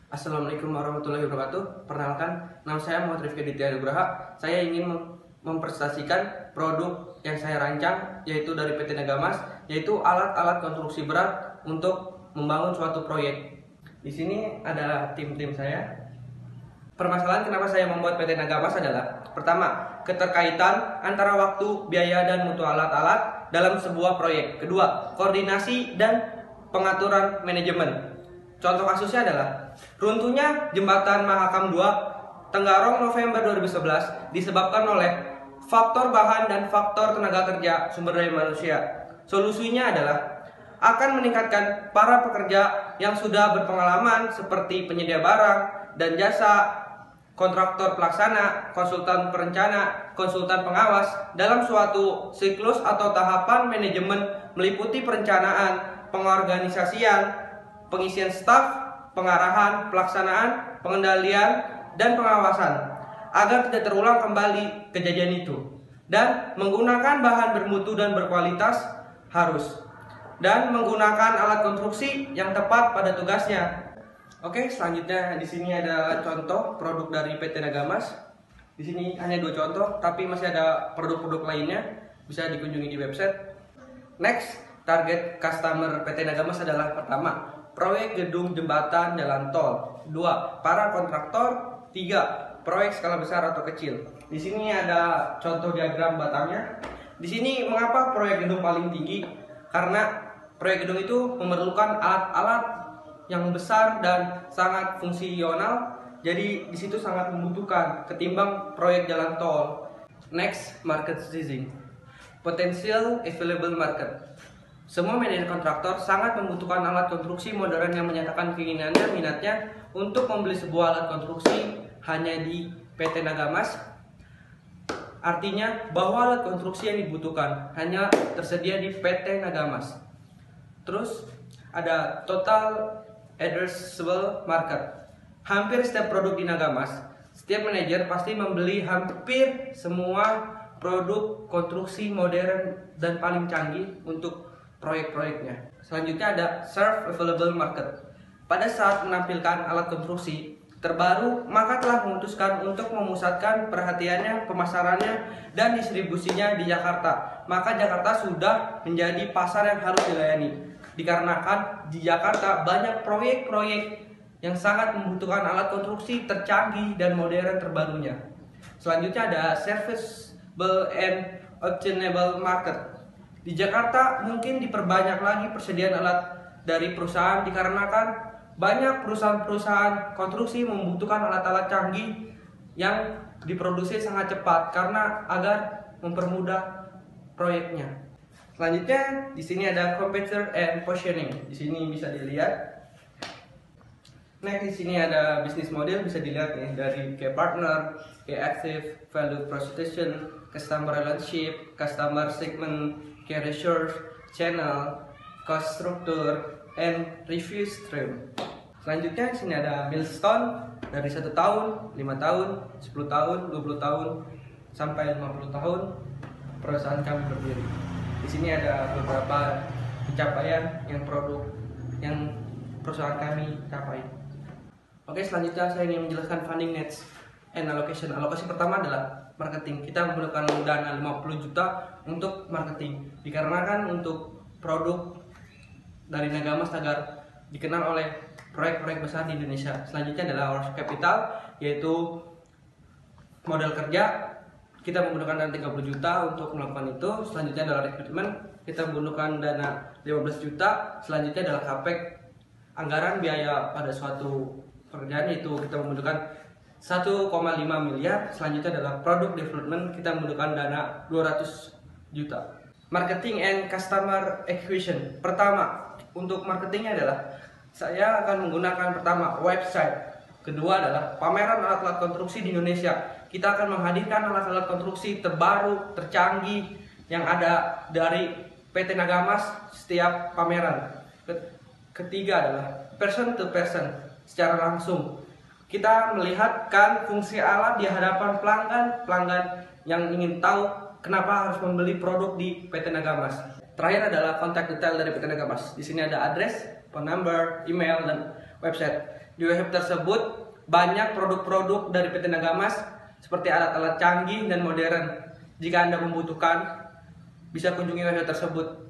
Assalamualaikum warahmatullahi wabarakatuh. Perkenalkan, nama saya Muhammad Rifki Ditya Nugraha. Saya ingin mempresentasikan produk yang saya rancang, yaitu dari PT Nagamas, yaitu alat-alat konstruksi berat untuk membangun suatu proyek. Di sini ada tim-tim saya. Permasalahan kenapa saya membuat PT Nagamas adalah: pertama, keterkaitan antara waktu, biaya, dan mutu alat-alat dalam sebuah proyek. Kedua, koordinasi dan pengaturan manajemen. Contoh kasusnya adalah runtuhnya jembatan Mahakam 2 Tenggarong November 2011 disebabkan oleh faktor bahan dan faktor tenaga kerja sumber daya manusia. Solusinya adalah akan meningkatkan para pekerja yang sudah berpengalaman seperti penyedia barang dan jasa, kontraktor pelaksana, konsultan perencana, konsultan pengawas dalam suatu siklus atau tahapan manajemen meliputi perencanaan, pengorganisasian, pengisian staf, pengarahan, pelaksanaan, pengendalian, dan pengawasan agar tidak terulang kembali kejadian itu, dan menggunakan bahan bermutu dan berkualitas harus, dan menggunakan alat konstruksi yang tepat pada tugasnya. Oke, selanjutnya di sini ada contoh produk dari PT Nagamas. Di sini hanya 2 contoh, tapi masih ada produk-produk lainnya, bisa dikunjungi di website. Next, target customer PT Nagamas adalah: pertama, proyek gedung jembatan jalan tol. 2, para kontraktor. 3, proyek skala besar atau kecil. Di sini ada contoh diagram batangnya. Di sini mengapa proyek gedung paling tinggi? Karena proyek gedung itu memerlukan alat-alat yang besar dan sangat fungsional. Jadi di situ sangat membutuhkan ketimbang proyek jalan tol. Next, market sizing. Potential available market. Semua manajer kontraktor sangat membutuhkan alat konstruksi modern yang menyatakan keinginannya, minatnya untuk membeli sebuah alat konstruksi hanya di PT Nagamas. Artinya bahwa alat konstruksi yang dibutuhkan hanya tersedia di PT Nagamas. Terus ada total addressable market. Hampir setiap produk di Nagamas, setiap manajer pasti membeli hampir semua produk konstruksi modern dan paling canggih untuk proyek-proyeknya. Selanjutnya ada serve available market. Pada saat menampilkan alat konstruksi terbaru, maka telah memutuskan untuk memusatkan perhatiannya, pemasarannya, dan distribusinya di Jakarta. Maka Jakarta sudah menjadi pasar yang harus dilayani. Dikarenakan di Jakarta banyak proyek-proyek yang sangat membutuhkan alat konstruksi tercanggih dan modern terbarunya. Selanjutnya ada serviceable and obtainable market. Di Jakarta mungkin diperbanyak lagi persediaan alat dari perusahaan dikarenakan banyak perusahaan-perusahaan konstruksi membutuhkan alat-alat canggih yang diproduksi sangat cepat karena agar mempermudah proyeknya. Selanjutnya di sini ada competitor and positioning. Di sini bisa dilihat. Next, di sini ada bisnis model, bisa dilihat nih, dari key partner, key active, value proposition, customer relationship, customer segment, key resource, channel, cost structure, and review stream. Selanjutnya di sini ada milestone dari 1 tahun, 5 tahun, 10 tahun, 20 tahun, sampai 50 tahun perusahaan kami berdiri. Di sini ada beberapa pencapaian yang perusahaan kami capai. Oke, selanjutnya saya ingin menjelaskan funding needs and allocation. Alokasi pertama adalah marketing. Kita menggunakan dana 50 juta untuk marketing. Dikarenakan untuk produk dari Nagamas agar dikenal oleh proyek-proyek besar di Indonesia. Selanjutnya adalah working capital, yaitu modal kerja. Kita menggunakan dana 30 juta untuk melakukan itu. Selanjutnya adalah recruitment. Kita menggunakan dana 15 juta. Selanjutnya adalah capex, anggaran biaya pada suatu pekerjaan, itu kita membutuhkan 1,5 miliar. Selanjutnya adalah product development, kita membutuhkan dana 200 juta. Marketing and customer acquisition. Pertama, untuk marketingnya adalah saya akan menggunakan pertama website. Kedua adalah pameran alat-alat konstruksi di Indonesia. Kita akan menghadirkan alat-alat konstruksi terbaru, tercanggih yang ada dari PT Nagamas setiap pameran. Ketiga adalah person to person, secara langsung. Kita melihatkan fungsi alat di hadapan pelanggan yang ingin tahu kenapa harus membeli produk di PT Nagamas. Terakhir adalah kontak detail dari PT Nagamas. Di sini ada address, phone number, email, dan website. Di webshop tersebut banyak produk-produk dari PT Nagamas seperti alat-alat canggih dan modern. Jika Anda membutuhkan, bisa kunjungi website tersebut.